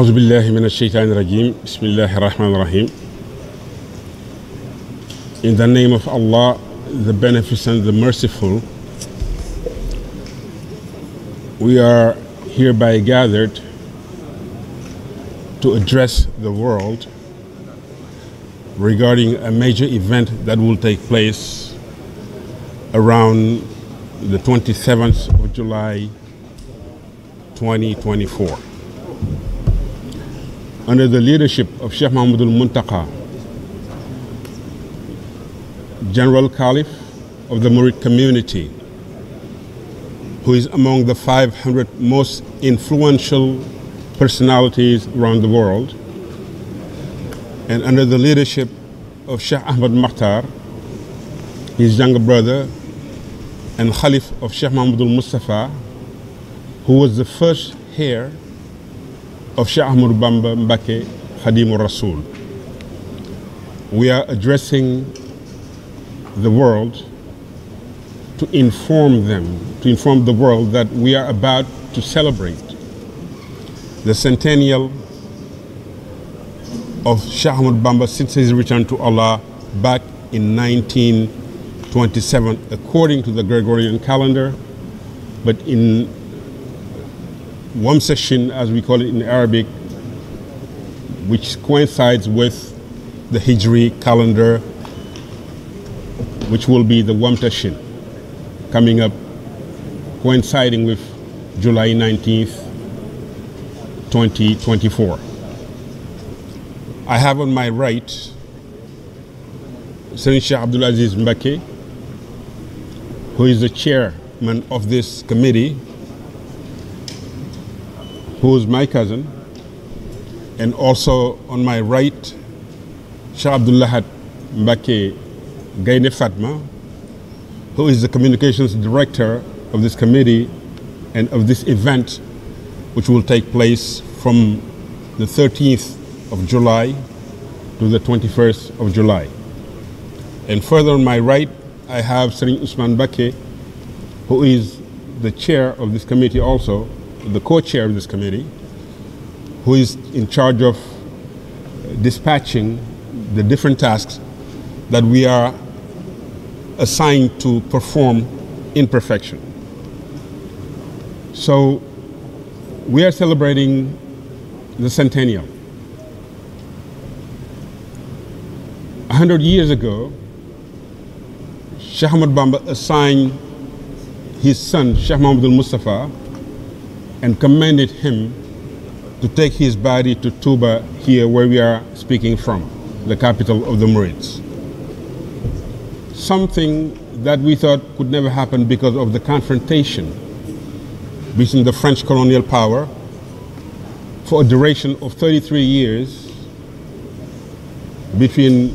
أعوذ بالله من الشيطان الرجيم بسم الله الرحمن الرحيم. In the name of Allah, the Beneficent, the Merciful, we are hereby gathered to address the world regarding a major event that will take place around the 27th of July 2024. Under the leadership of Sheikh Mahmoudul Muntaka, General Caliph of the Murid community, who is among the 500 most influential personalities around the world, and under the leadership of Sheikh Ahmad Makhtar, his younger brother, and Khalif of Sheikh Mahmoudul Mustafa, who was the first heir of Sheikh Ahmadou Bamba Mbacké Khadimur Rasul. We are addressing the world to inform the world that we are about to celebrate the centennial of Sheikh Ahmadou Bamba since his return to Allah back in 1927 according to the Gregorian calendar, but in Wamsashin, as we call it in Arabic, which coincides with the Hijri calendar, which will be the Wamtashin, coming up, coinciding with July 19th, 2024. I have on my right Serigne Cheikh Abdul Aziz Mbacké, who is the chairman of this committee, who is my cousin, and also on my right, Sheikh Abdullahat Mbacké Gaynde Fatma, who is the communications director of this committee and of this event, which will take place from the 13th of July to the 21st of July. And further on my right, I have Serigne Ousmane Mbacké, who is the chair of this committee also, the co-chair of this committee, who is in charge of dispatching the different tasks that we are assigned to perform in perfection. So we are celebrating the centennial. 100 years ago, Sheikh Ahmadou Bamba assigned his son, Sheikh Mahmoudul Mustafa, and commanded him to take his body to Touba, here where we are speaking from, the capital of the Murids. Something that we thought could never happen because of the confrontation between the French colonial power for a duration of 33 years between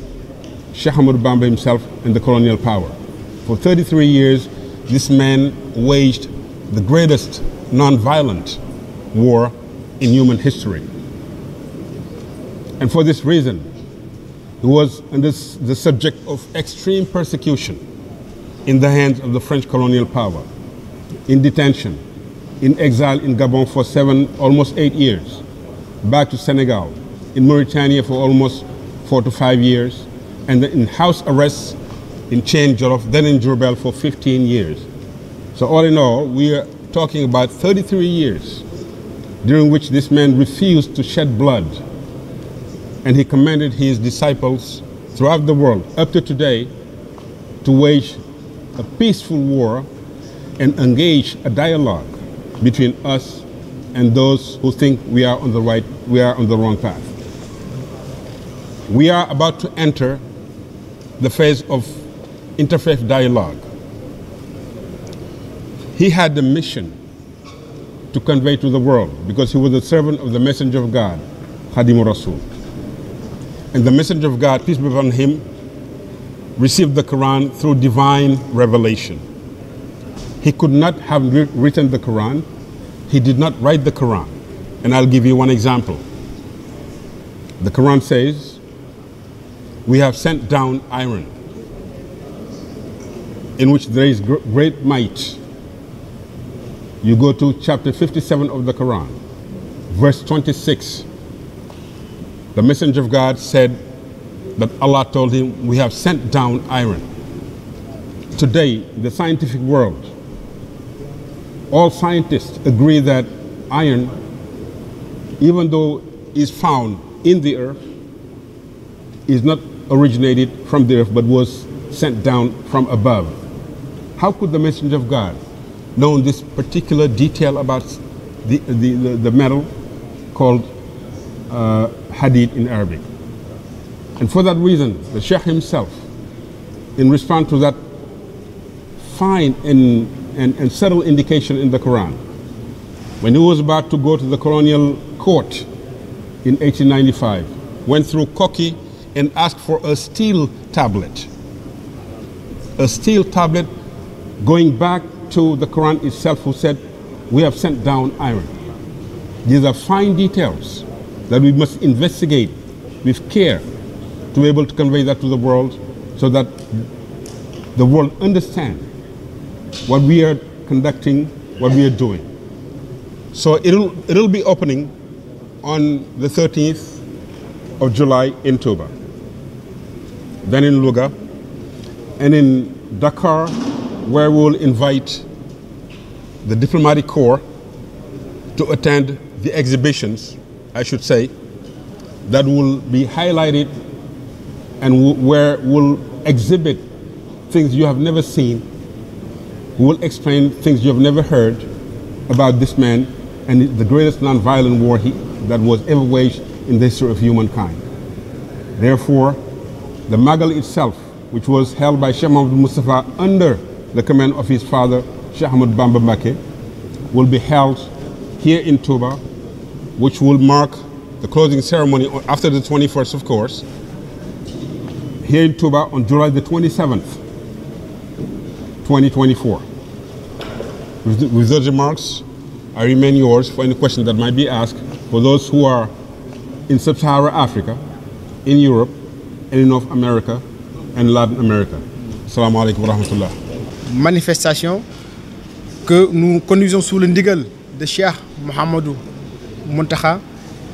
Sheikh Ahmadou Bamba himself and the colonial power. For 33 years, this man waged the greatest non-violent war in human history. And for this reason, he was under the subject of extreme persecution in the hands of the French colonial power, in detention, in exile in Gabon for almost 8 years, back to Senegal, in Mauritania for almost 4 to 5 years, and then in house arrest in Chain Jolof, then in Diourbel for 15 years. So all in all, we are talking about 33 years during which this man refused to shed blood, and he commanded his disciples throughout the world up to today to wage a peaceful war and engage a dialogue between us and those who think we are on the wrong path. We are about to enter the phase of interfaith dialogue. He had the mission to convey to the world because he was a servant of the messenger of God, Khadimur Rasul. And the messenger of God, peace be upon him, received the Quran through divine revelation. He could not have written the Quran. He did not write the Quran. And I'll give you one example. The Quran says, we have sent down iron, in which there is great might. You go to chapter 57 of the Quran, verse 26. the messenger of God said that Allah told him, we have sent down iron. Today, in the scientific world, all scientists agree that iron, even though is found in the earth, is not originated from the earth, but was sent down from above. How could the messenger of God know this particular detail about the metal called hadid in Arabic? And for that reason, the Sheikh himself, in response to that fine and subtle indication in the Quran, when he was about to go to the colonial court in 1895, went through Koki and asked for a steel tablet. A steel tablet going back to the Quran itself, who said, we have sent down iron. These are fine details that we must investigate with care to be able to convey that to the world, so that the world understands what we are conducting, what we are doing. So it'll be opening on the 13th of July in Touba, then in Louga, and in Dakar, where we'll invite the diplomatic corps to attend the exhibitions, I should say, that will be highlighted and where we'll exhibit things you have never seen. We'll explain things you have never heard about this man and the greatest non-violent war that was ever waged in the history of humankind. Therefore, the Magal itself, which was held by Sheikh Muhammad Mustafa under the command of his father, Sheikh Ahmad Bamba Mbake, will be held here in Touba, which will mark the closing ceremony after the 21st, of course, here in Touba on July the 27th, 2024. With those remarks, I remain yours for any questions that might be asked for those who are in Sub-Saharan Africa, in Europe, and in North America and Latin America. Assalamu alaikum wa rahmatullah. Manifestation que nous conduisons sous le ndigal de Cheikh Mohamedou Muntaha,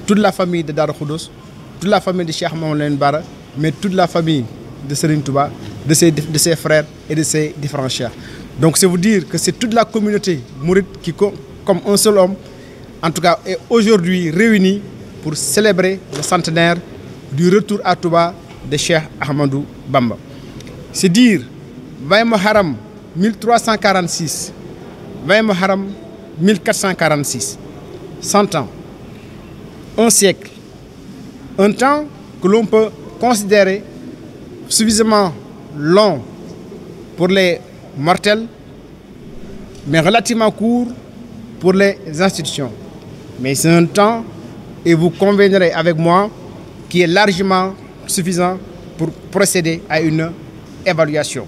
toute la famille de Darou Khoudoss, toute la famille de Cheikh Mohamed Bara, mais toute la famille de Serigne Touba, de ses frères et de ses différents chers. Donc c'est vous dire que c'est toute la communauté mouride qui, comme un seul homme, en tout cas, est aujourd'hui réunie pour célébrer le centenaire du retour à Touba de Cheikh Ahmadou Bamba. C'est dire 20 Muharram 1346, 20 Muharram 1446, 100 ans, un siècle, un temps que l'on peut considérer suffisamment long pour les mortels, mais relativement court pour les institutions. Mais c'est un temps, et vous conviendrez avec moi, qui est largement suffisant pour procéder à une évaluation.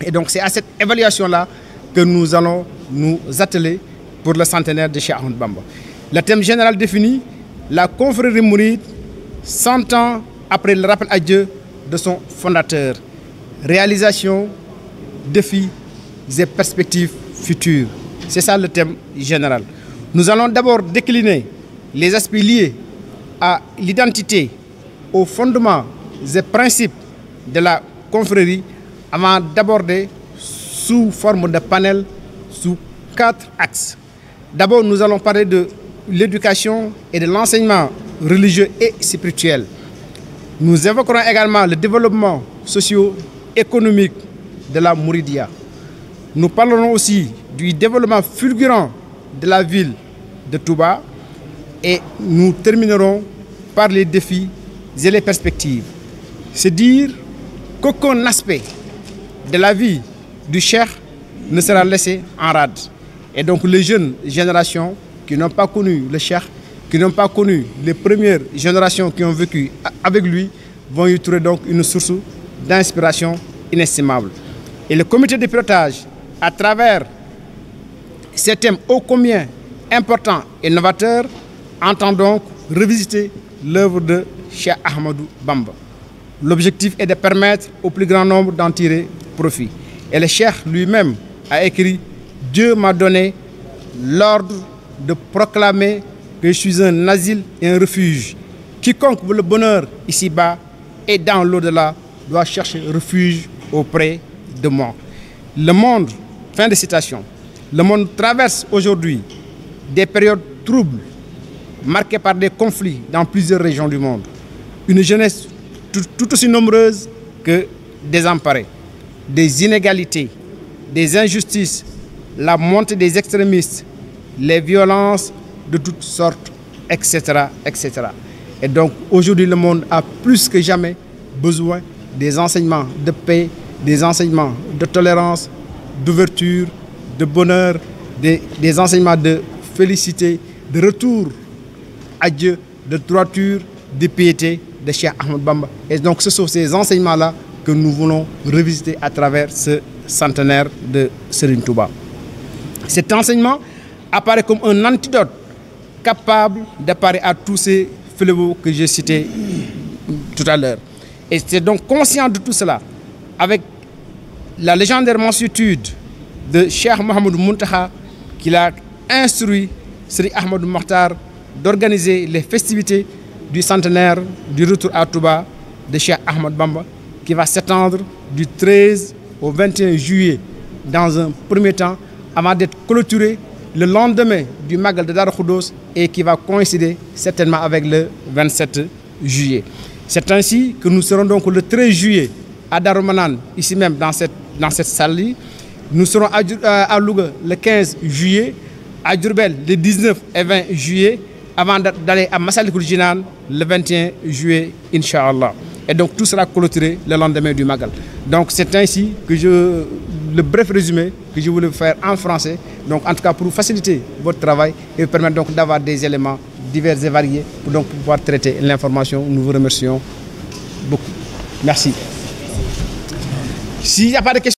Et donc c'est à cette évaluation-là que nous allons nous atteler pour le centenaire de Cheikh Ahmadou Bamba. Le thème général défini, la confrérie mouride, 100 ans après le rappel à Dieu de son fondateur. Réalisation, défis et perspectives futures. C'est ça le thème général. Nous allons d'abord décliner les aspects liés à l'identité, aux fondements et principes de la confrérie, avant d'aborder sous forme de panel sous 4 axes. D'abord, nous allons parler de l'éducation et de l'enseignement religieux et spirituel. Nous évoquerons également le développement socio-économique de la Mouridia. Nous parlerons aussi du développement fulgurant de la ville de Touba et nous terminerons par les défis et les perspectives. C'est dire qu'aucun aspect de la vie du Cheikh ne sera laissé en rade. Et donc les jeunes générations qui n'ont pas connu le Cheikh, qui n'ont pas connu les premières générations qui ont vécu avec lui, vont y trouver donc une source d'inspiration inestimable. Et le comité de pilotage, à travers ces thèmes ô combien importants et novateurs, entend donc revisiter l'œuvre de Cheikh Ahmadou Bamba. L'objectif est de permettre au plus grand nombre d'en tirer profit. Et le Cheikh lui-même a écrit « Dieu m'a donné l'ordre de proclamer que je suis un asile et un refuge. Quiconque veut le bonheur ici-bas et dans l'au-delà doit chercher refuge auprès de moi. Le monde, fin de citation, le monde traverse aujourd'hui des périodes troubles, marquées par des conflits dans plusieurs régions du monde. Une jeunesse tout aussi nombreuse que désemparée, des inégalités, des injustices, la montée des extrémistes, les violences de toutes sortes, etc., etc. Et donc aujourd'hui, le monde a plus que jamais besoin des enseignements de paix, des enseignements de tolérance, d'ouverture, de bonheur, des enseignements de félicité, de retour à Dieu, de droiture, de piété de Cheikh Ahmadou Bamba. Et donc ce sont ces enseignements-là que nous voulons revisiter à travers ce centenaire de Serigne Touba. Cet enseignement apparaît comme un antidote capable de parer à tous ces fléaux que j'ai cités tout à l'heure. Et c'est donc conscient de tout cela, avec la légendaire mansuétude de Cheikh Mouhamadou Mountakha, qu'il a instruit Serigne Ahmadou Mokhtar d'organiser les festivités du centenaire du retour à Touba de Cheikh Ahmadou Bamba, qui va s'étendre du 13 au 21 juillet dans un premier temps, avant d'être clôturé le lendemain du Magal de Darou Khoudoss et qui va coïncider certainement avec le 27 juillet. C'est ainsi que nous serons donc le 13 juillet à Darou Manane, ici même dans cette salle-là. Nous serons à Louga le 15 juillet, à Diourbel le 19 et 20 juillet, avant d'aller à Massalikul Jinane le 21 juillet, Inch'Allah. Et donc tout sera clôturé le lendemain du Magal. Donc c'est ainsi que le bref résumé que je voulais faire en français, donc en tout cas pour vous faciliter votre travail et vous permettre donc d'avoir des éléments divers et variés pour donc pouvoir traiter l'information. Nous vous remercions beaucoup. Merci. S'il n'y a pas de questions.